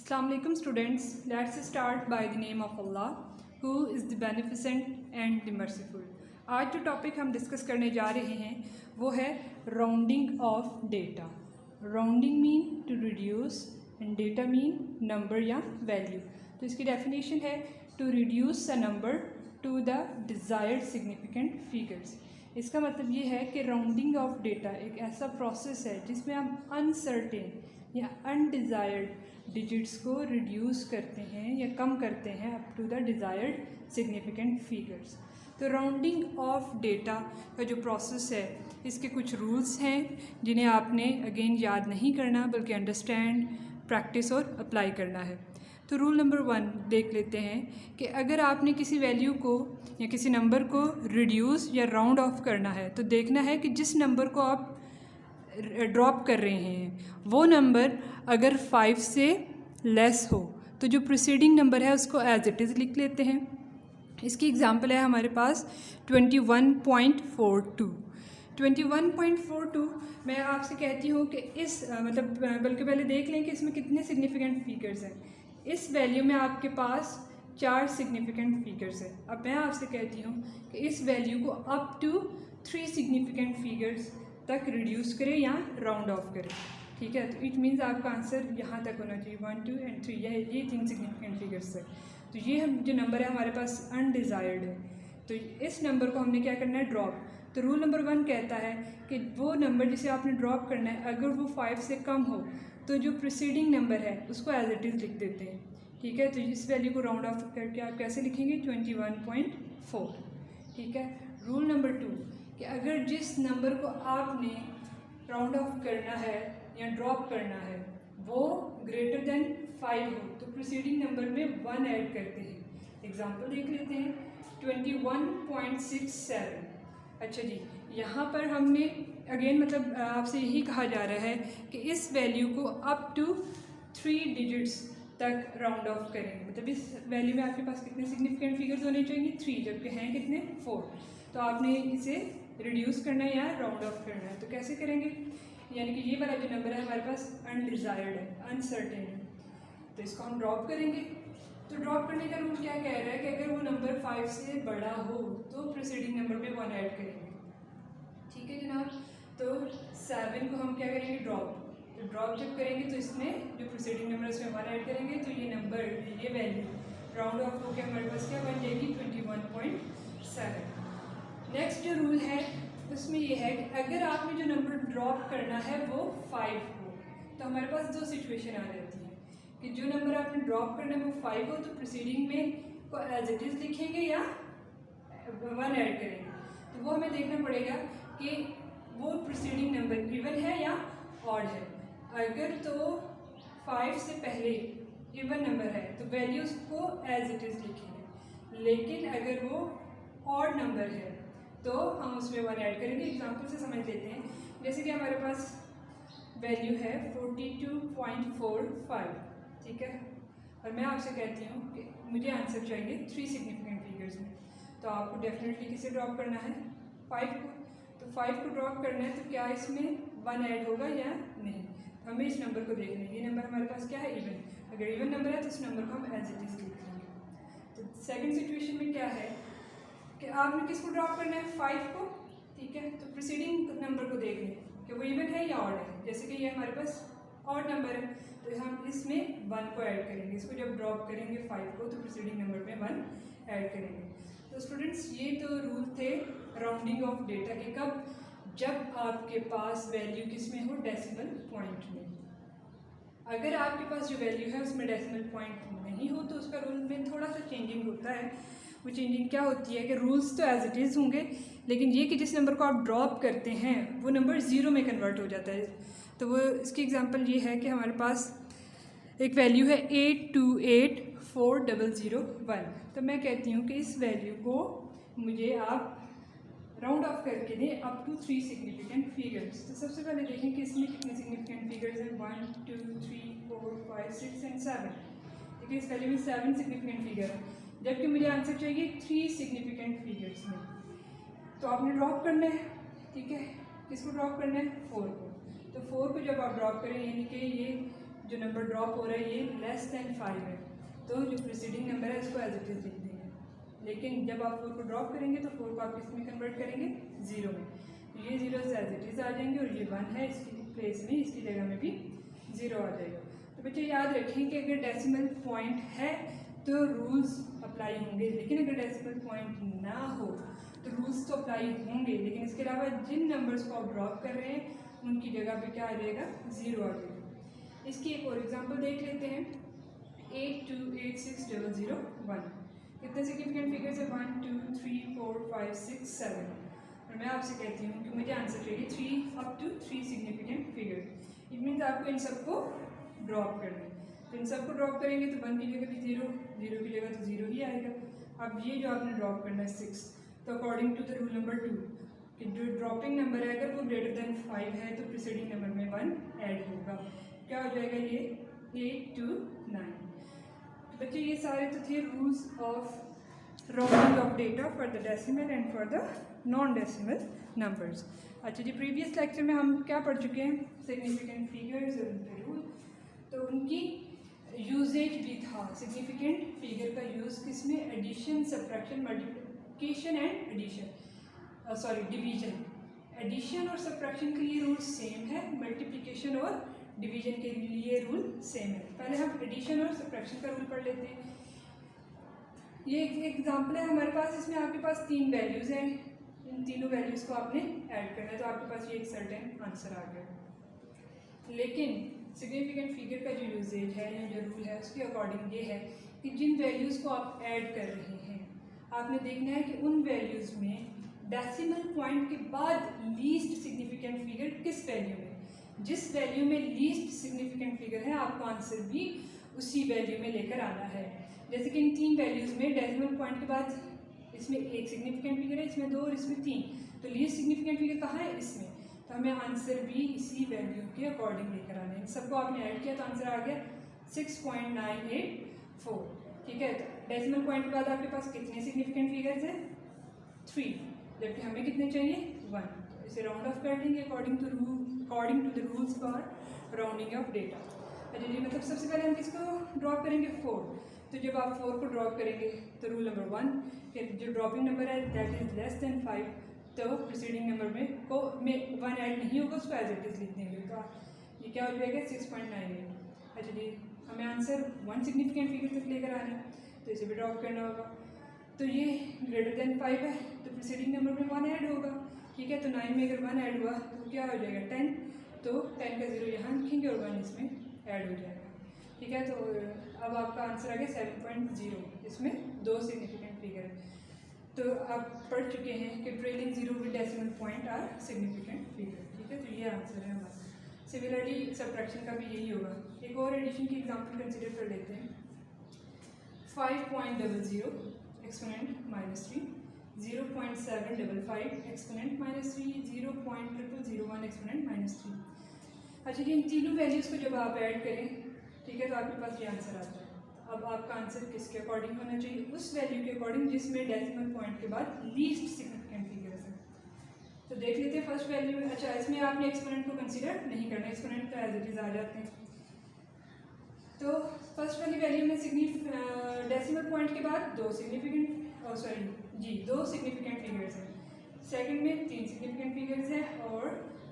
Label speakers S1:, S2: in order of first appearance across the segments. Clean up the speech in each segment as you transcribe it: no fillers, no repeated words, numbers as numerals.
S1: Assalamu alaikum students. Let's start by the name of Allah, who is the beneficent and the merciful. आज जो topic हम discuss करने जा रहे हैं वो है rounding off data. Rounding mean to reduce and data mean number या वैल्यू. तो इसकी डेफिनेशन है to reduce a number to the desired significant figures. इसका मतलब ये है कि राउंडिंग ऑफ डेटा एक ऐसा प्रोसेस है जिसमें हम अनसर्टेन या अनडिज़ायर्ड डिजिट्स को रिड्यूस करते हैं या कम करते हैं up to the desired significant figures. तो राउंडिंग ऑफ डेटा का जो प्रोसेस है इसके कुछ रूल्स हैं जिन्हें आपने अगेन याद नहीं करना बल्कि अंडरस्टैंड, प्रैक्टिस और अप्लाई करना है. तो रूल नंबर 1 देख लेते हैं कि अगर आपने किसी वैल्यू को या किसी नंबर को रिड्यूस या राउंड ऑफ करना है तो देखना है कि जिस नंबर को आप ड्रॉप कर रहे हैं वो नंबर अगर 5 से लेस हो तो जो प्रीसीडिंग नंबर है उसको एज इट इज़ लिख लेते हैं. इसकी एग्जांपल है हमारे पास 21.42. 21.42 मैं आपसे कहती हूँ कि इस बल्कि पहले देख लें कि इसमें कितने सिग्निफिकेंट फिगर्स हैं. इस वैल्यू में आपके पास 4 सिग्निफिकेंट फिगर्स हैं. अब मैं आपसे कहती हूँ कि इस वैल्यू को अप टू 3 सिग्निफिकेंट फिगर्स तक रिड्यूस करें या राउंड ऑफ करें. ठीक है, तो इट मीन्स आपका आंसर यहाँ तक होना चाहिए 1, 2 एंड 3. ये 3 सिग्निफिकेंट फिगर्स है. तो ये हम जो नंबर है हमारे पास अनडिज़ायर्ड है. तो इस नंबर को हमने क्या करना है, ड्रॉप. तो रूल नंबर 1 कहता है कि वो नंबर जिसे आपने ड्रॉप करना है अगर वो 5 से कम हो तो जो प्रीसीडिंग नंबर है उसको एज इट इज़ लिख देते हैं. ठीक है, तो इस वैल्यू को राउंड ऑफ करके आप कैसे लिखेंगे 21.4. ठीक है. रूल नंबर 2 कि अगर जिस नंबर को आपने राउंड ऑफ करना है या ड्रॉप करना है वो ग्रेटर देन 5 हो तो प्रीसीडिंग नंबर में 1 ऐड करते हैं. एग्जांपल देख लेते हैं 21.67. अच्छा जी, यहाँ पर हमने अगेन आपसे यही कहा जा रहा है कि इस वैल्यू को अप टू 3 डिजिट्स तक राउंड ऑफ करें. मतलब इस वैल्यू में आपके पास कितने सिग्निफिकेंट फिगर्स होने चाहिए 3, जबकि हैं कितने 4. तो आपने इसे रिड्यूस करना है या राउंड ऑफ करना है. तो कैसे करेंगे, यानी कि ये वाला जो नंबर है हमारे पास अनडिज़ायर्ड है, अनसर्टेन है, तो इसको हम ड्रॉप करेंगे. तो ड्रॉप करने का रूल क्या कह रहा है कि अगर वो नंबर 5 से बड़ा हो तो प्रीसीडिंग नंबर में 1 ऐड करेंगे. ठीक है जनाब. तो 7 को हम क्या करेंगे, ड्रॉप. तो ड्रॉप जब करेंगे तो इसमें जो प्रीसीडिंग नंबर है उसमें 1 ऐड करेंगे तो ये नंबर, ये वैल्यू राउंड ऑफ होकर हमारे पास क्या बन जाएगी 21.7. नेक्स्ट जो रूल है उसमें ये है कि अगर आपने जो नंबर ड्रॉप करना है वो 5 हो तो हमारे पास 2 सिचुएशन आ जाती है कि जो नंबर आपने ड्रॉप करना है वो 5 हो तो प्रीसीडिंग में को एज इट इज़ लिखेंगे या 1 ऐड करेंगे. तो वो हमें देखना पड़ेगा कि वो प्रीसीडिंग नंबर इवन है या ऑड है. अगर तो 5 से पहले इवन नंबर है तो वैल्यूज़ को एज इट इज़ लिखेंगे, लेकिन अगर वो ऑड नंबर है तो हम उसमें 1 ऐड करेंगे. एग्जांपल से समझ लेते हैं. जैसे कि हमारे पास वैल्यू है 42.45. ठीक है, और मैं आपसे कहती हूँ कि मुझे आंसर चाहिए 3 सिग्निफिकेंट फिगर्स में. तो आपको डेफिनेटली किसे ड्रॉप करना है 5 को. तो 5 को ड्रॉप करना है तो क्या इसमें 1 ऐड होगा या नहीं. हमें इस नंबर को देखना है. ये नंबर हमारे पास क्या है, इवन. अगर इवन नंबर है तो इस नंबर को हम एज इट इज़ लिख लेंगे. तो सेकेंड सिचुएशन में क्या है कि आपने किसको ड्रॉप करना है 5 को. ठीक है, तो प्रीसीडिंग नंबर को देख लें कि वो इवन है या ऑड है. जैसे कि ये हमारे पास ऑड नंबर है तो हम इसमें 1 को ऐड करेंगे. इसको जब ड्रॉप करेंगे 5 को तो प्रीसीडिंग नंबर में 1 ऐड करेंगे. तो स्टूडेंट्स ये तो रूल थे राउंडिंग ऑफ डेटा के. कब, जब आपके पास वैल्यू किस में हो, डेसिमल पॉइंट में. अगर आपके पास जो वैल्यू है उसमें डेसिमल पॉइंट नहीं हो तो उसका रूल में थोड़ा सा चेंजिंग होता है. वो चेंजिंग क्या होती है कि रूल्स तो एज इट इज़ होंगे, लेकिन ये कि जिस नंबर को आप ड्रॉप करते हैं वो नंबर 0 में कन्वर्ट हो जाता है. तो वो इसकी एग्जांपल ये है कि हमारे पास एक वैल्यू है 8284001. तो मैं कहती हूँ कि इस वैल्यू को मुझे आप राउंड ऑफ करके दें अप टू 3 सिग्निफिकेंट फिगर्स. तो सबसे पहले देखें कि इसमें कितने सिग्निफिकेंट फिगर्स हैं 1, 2, 3, 4, 5, 6 एंड 7. देखिए इस वैल्यू में 7 सिग्निफिकेंट फिगर है, जबकि मुझे आंसर चाहिए 3 सिग्निफिकेंट फिगर्स में. तो आपने ड्रॉप करना है. ठीक है, किसको ड्रॉप करना है 4 को. तो 4 को जब आप ड्रॉप करें यानी कि ये जो नंबर ड्रॉप हो रहा है ये लेस दैन 5 है, तो जो प्रीसीडिंग नंबर है इसको एज इट इज़ लिख देंगे। लेकिन जब आप 4 को ड्रॉप करेंगे तो 4 को आप किस में कन्वर्ट करेंगे, 0 में। तो ये 0 एज इट इज़ आ जाएंगे और ये 1 है, इसकी प्लेस में इसकी जगह में भी 0 आ जाएगा। तो बच्चे याद रखें कि अगर डेसिमल पॉइंट है तो रूल्स अप्लाई होंगे, लेकिन अगर डेसिमल पॉइंट ना हो तो रूल्स तो अप्लाई होंगे, लेकिन इसके अलावा जिन नंबर्स को आप ड्रॉप कर रहे हैं उनकी जगह पे क्या आ जाएगा, 0 आ जाएगा। इसकी एक और एग्जांपल देख लेते हैं। 82860001 कितने सिग्निफिकेंट फिगर्स है, 1 2 3 4 5 6 7। और मैं आपसे कहती हूँ कि मुझे आंसर चाहिए 3 up to 3 significant figure. It means आपको इन सबको ड्रॉप करना है। तो इन सबको ड्रॉप करेंगे तो 1 की जगह भी 0, 0 की जगह तो 0 ही आएगा। अब ये जो आपने ड्रॉप करना है 6, तो according to the rule number 2 कि जो ड्रॉपिंग नंबर है अगर वो ग्रेटर देन 5 है तो प्रीसीडिंग नंबर में 1 ऐड होगा। क्या हो जाएगा ये 8 to 9। तो बच्चे ये सारे तो थे rules of rounding off data for the decimal and for the non decimal numbers. अच्छा जी, प्रीवियस लेक्चर में हम क्या पढ़ चुके हैं, सिग्निफिकेंट फिगर्स और उनके रूल। तो उनकी यूजेज भी था। सिग्निफिकेंट फिगर का यूज़ किसमें, addition, subtraction, multiplication and division. Addition और सब्ट्रैक्शन के लिए रूल सेम है, मल्टीप्लिकेशन और डिवीजन के लिए रूल सेम है। पहले हम एडिशन और सब्ट्रैक्शन का रूल पढ़ लेते हैं। ये एक एग्जांपल है हमारे पास, इसमें आपके पास 3 वैल्यूज़ हैं, इन तीनों वैल्यूज़ को आपने ऐड करना है तो आपके पास ये एक सर्टेन आंसर आ गया। लेकिन सिग्निफिकेंट फिगर का जो यूजेज है या जो रूल है उसके अकॉर्डिंग ये है कि जिन वैल्यूज़ को आप ऐड कर रहे हैं आपने देखना है कि उन वैल्यूज़ में डेसिमल पॉइंट के बाद लीस्ट सिग्निफिकेंट फिगर किस वैल्यू में, जिस वैल्यू में लीस्ट सिग्निफिकेंट फिगर है आपको आंसर भी उसी वैल्यू में लेकर आना है। जैसे कि इन 3 वैल्यूज़ में डेसिमल पॉइंट के बाद इसमें एक सिग्निफिकेंट फिगर है, इसमें 2 और इसमें 3, तो लीस्ट सिग्निफिकेंट फिगर कहाँ है, इसमें। तो हमें आंसर भी इसी वैल्यू के अकॉर्डिंग लेकर आना है। सबको आपने ऐड किया तो आंसर आ गया 6.984। ठीक है, तो डेसिमल पॉइंट के बाद आपके पास कितने सिग्निफिकेंट फिगर्स हैं, 3, जबकि हमें कितने चाहिए, 1। तो इसे राउंड ऑफ कर लेंगे according to the rules for rounding off data. अच्छा जी, मतलब सबसे पहले हम किसको ड्रॉप करेंगे, 4। तो जब आप 4 को ड्रॉप करेंगे तो रूल नंबर 1 कि जो ड्रॉपिंग नंबर है दैट इज़ लेस देन 5, तो प्रीसीडिंग नंबर में 1 ऐड नहीं होगा, उसको एज इट इज़ लिख देंगे। तो ये क्या हो जाएगा 6.98। अच्छा जी, हमें आंसर 1 सिग्निफिकेंट फिगर तक लेकर आना है तो इसे भी ड्रॉप करना होगा। तो ये ग्रेटर देन 5 है तो प्रीसीडिंग नंबर में 1 ऐड होगा। ठीक है, तो 9 में अगर 1 ऐड हुआ तो क्या हो जाएगा 10, तो 10 का 0 यहाँ लिखेंगे और 1 इसमें ऐड हो जाएगा। ठीक है, तो अब आपका आंसर आ गया 7.0, इसमें 2 सिग्निफिकेंट फिगर है। तो आप पढ़ चुके हैं कि trailing 0 with decimal point are significant figure. ठीक है, तो ये आंसर है हमारा। सिमिलरली सब्ट्रैक्शन का भी यही होगा। एक और एडिशन की एग्जांपल कंसीडर कर लेते हैं। 5.00 एक्सपोनेंट -3, 0.755 एक्सपोनेंट -3, 0.0001 एक्सपोनेंट -3। अच्छा जी, इन तीनों वैल्यूज़ को जब आप ऐड करें, ठीक है, तो आपके पास ये आंसर आता है। अब आपका आंसर किसके अकॉर्डिंग होना चाहिए, उस वैल्यू के अकॉर्डिंग जिसमें डेसिमल पॉइंट के बाद लीस्ट सिग्निफिकेंट फिगर्स है। तो देख लेते हैं फर्स्ट वैल्यू में। अच्छा, इसमें आपने एक्सपोनेंट को कंसीडर नहीं करना, एक्सपोनेंट तो एज इट इज़ आ जाते हैं। तो फर्स्ट वाली वैल्यू में डेसिमल पॉइंट के बाद 2 सिग्निफिकेंट फिगर्स हैं, सेकंड में 3 सिग्निफिकेंट फिगर्स हैं और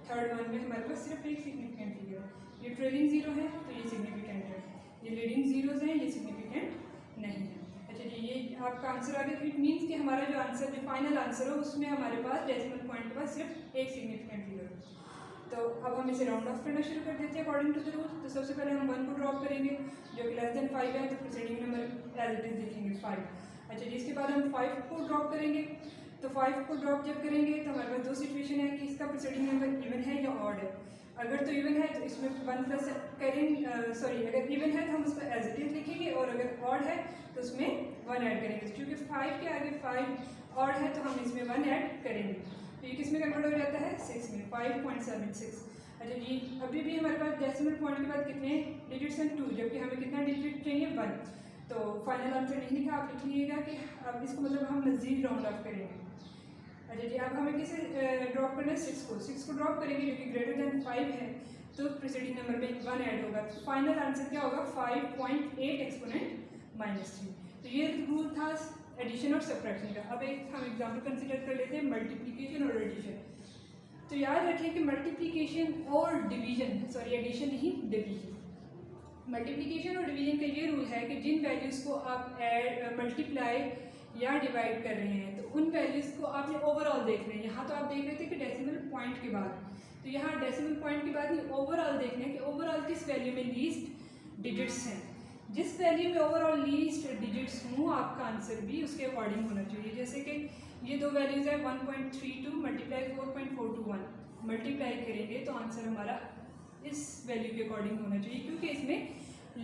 S1: थर्ड वन में हमारे पास सिर्फ 1 सिग्निफिकेंट फिगर है। ये ट्रेलिंग 0 है तो ये सिग्निफिकेंट है, ये लीडिंग जीरोज़ हैं, ये सिग्निफिकेंट नहीं है। अच्छा जी, ये आपका आंसर आ गया। इट मीन्स कि हमारा जो आंसर, जो फाइनल आंसर हो उसमें हमारे पास डेसिमल पॉइंट के बाद सिर्फ 1 सिग्निफिकेंट फिगर है। तो अब हम इसे राउंड ऑफ करना शुरू कर देते हैं अकॉर्डिंग टू द रूल। तो सबसे पहले हम 1 को ड्रॉप करेंगे जो कि लेस देन 5 है, तो preceding number as it is लिखेंगे 5। अच्छा जी, इसके बाद हम 5 को ड्रॉप करेंगे। तो 5 को ड्रॉप जब करेंगे तो हमारे पास 2 सिचुएशन है कि इसका प्रीसीडिंग नंबर इवन है या ऑड है। अगर तो इवन है तो इसमें 1 प्लस अगर इवन है तो हम उसको एज इट इज लिखेंगे और अगर ऑड है तो उसमें 1 ऐड करेंगे। क्योंकि 5 के आगे 5 ऑड है तो हम इसमें 1 ऐड करेंगे। तो ये किस में कन्वर्ट हो जाता है 6 में, 5.76। अच्छा जी, अभी भी हमारे पास डेसिमल पॉइंट के बाद कितने डिजिट्स हैं 2, जबकि हमें कितना डिजिट चाहिए 1। तो फाइनल आंसर नहीं लिखा, आप लिख लीजिएगा कि अब इसको मतलब हम मज़ीद राउंड ऑफ करेंगे। अच्छा जी, अब हमें किसे ड्रॉप करना है 6 को ड्रॉप करेंगे जो कि ग्रेटर देन 5 है। तो प्रीसीडिंग नंबर में 1 ऐड होगा, तो फाइनल आंसर क्या होगा 5.8 एक्सपोनेंट -3। तो ये रूल था एडिशन और सब्ट्रैक्शन का। अब एक हम एग्जाम्पल कंसिडर कर लेते हैं मल्टीप्लिकेशन और एडिशन। तो याद रखें कि मल्टीप्लिकेशन और डिवीजन, सॉरी एडिशन नहीं डिवीजन, मल्टीप्लिकेशन और डिवीजन का ये रूल है कि जिन वैल्यूज़ को आप ऐड मल्टीप्लाई या डिवाइड कर रहे हैं तो उन वैल्यूज़ को आपने ओवरऑल देखना है। यहाँ तो आप देख रहे थे कि डेसिमल पॉइंट के बाद, तो यहाँ डेसिमल पॉइंट के बाद ही ओवरऑल देखना है कि ओवरऑल किस वैल्यू में लीस्ट डिजिट्स हैं। जिस वैल्यू में ओवरऑल लीस्ट डिजिट्स हों आपका आंसर भी उसके अकॉर्डिंग होना चाहिए। जैसे कि ये दो वैल्यूज़ है 1.32 मल्टीप्लाई 4.421, मल्टीप्लाई करेंगे तो आंसर हमारा इस वैल्यू के अकॉर्डिंग होना चाहिए क्योंकि इसमें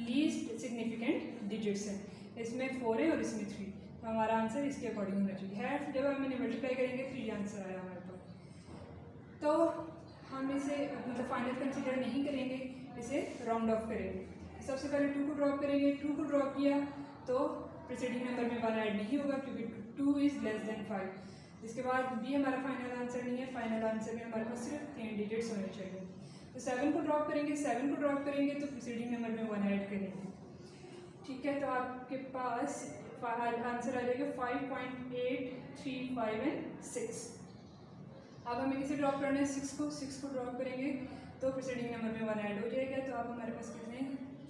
S1: लीस्ट सिग्निफिकेंट डिजिट्स हैं, इसमें 4 है और इसमें 3, तो हमारा आंसर इसके अकॉर्डिंग होना चाहिए। है जब हम इन्हें मल्टीप्लाई करेंगे तो ये आंसर आया हमारे पास। तो हम इसे मतलब फाइनल कंसिडर नहीं करेंगे, इसे राउंड ऑफ करेंगे। सबसे पहले 2 को ड्रॉप करेंगे, 2 को ड्रॉप किया तो प्रीसीडिंग नंबर में 1 ऐड नहीं होगा क्योंकि 2 इज़ लेस देन 5। इसके बाद भी हमारा फाइनल आंसर नहीं है, फाइनल आंसर में हमारे पास सिर्फ 3 डिजिट्स होने चाहिए। तो 7 को ड्रॉप करेंगे, 7 को ड्रॉप करेंगे तो प्रीसीडिंग नंबर में 1 ऐड करेंगे। ठीक है, तो आपके पास आंसर आ जाएगा 5.835 एंड 6। अब हमें किसे ड्रॉप करना है 6 को ड्रॉप करेंगे तो प्रीसीडिंग नंबर में 1 ऐड हो जाएगा। तो अब हमारे पास कितने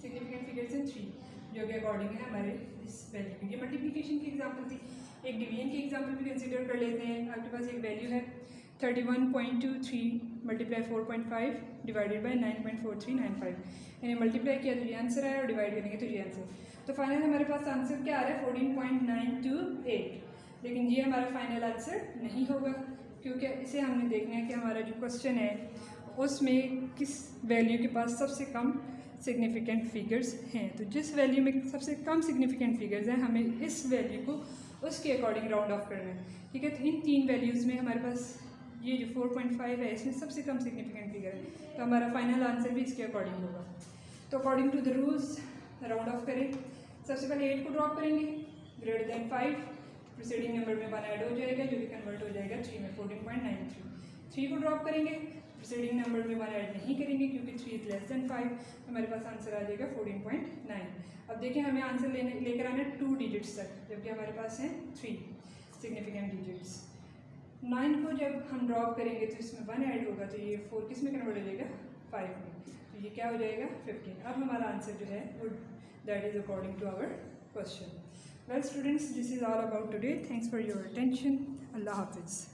S1: सिग्निफिकेंट फिगर्स हैं 3, जो कि अकॉर्डिंग है हमारे इस वैल्यू की। ये मल्टीप्लिकेशन की एग्जांपल थी। एक डिवीजन की एग्जांपल भी कंसीडर कर लेते हैं। आपके पास एक वैल्यू है 31.23 मल्टीप्लाई 4.5 डिवाइडेड बाई 9.4395, यानी मल्टीप्लाई किया तो ये आंसर आया और डिवाइड करेंगे तो ये आंसर। तो फाइनल हमारे पास आंसर क्या आ रहा है 14.928, लेकिन ये हमारा फाइनल आंसर नहीं होगा क्योंकि इसे हमने देखना है कि हमारा जो क्वेश्चन है उसमें किस वैल्यू के पास सबसे कम सिग्निफिकेंट फिगर्स हैं। तो जिस वैल्यू में सबसे कम सिग्निफिकेंट फिगर्स हैं हमें इस वैल्यू को उसके अकॉर्डिंग राउंड ऑफ करना है। ठीक है, तो इन 3 वैल्यूज़ में हमारे पास ये जो 4.5 है इसमें सबसे कम सिग्निफिकेंट फिगर है, तो हमारा फाइनल आंसर भी इसके अकॉर्डिंग होगा। तो according to the rules round off करें। सबसे पहले 8 को ड्रॉप करेंगे, ग्रेटर देन 5, प्रीसीडिंग नंबर में 1 ऐड हो जाएगा जो कि कन्वर्ट हो जाएगा 3 में 14.93। 3 को ड्रॉप करेंगे, प्रीसीडिंग नंबर में 1 ऐड नहीं करेंगे क्योंकि 3 इज लेस देन 5, तो हमारे पास आंसर आ जाएगा 14.9। अब देखिए हमें आंसर लेकर आना है 2 डिजिट्स तक, जबकि हमारे पास हैं 3 सिग्निफिकेंट डिजिट्स। 9 को जब हम ड्रॉप करेंगे तो इसमें 1 ऐड होगा तो ये 4 किस में कन्वर्ट हो जाएगा 5 में, तो ये क्या हो जाएगा 15। अब हमारा आंसर जो है वो that is according to our question. Well students, this is all about today. Thanks for your attention. अल्लाह हाफिज़।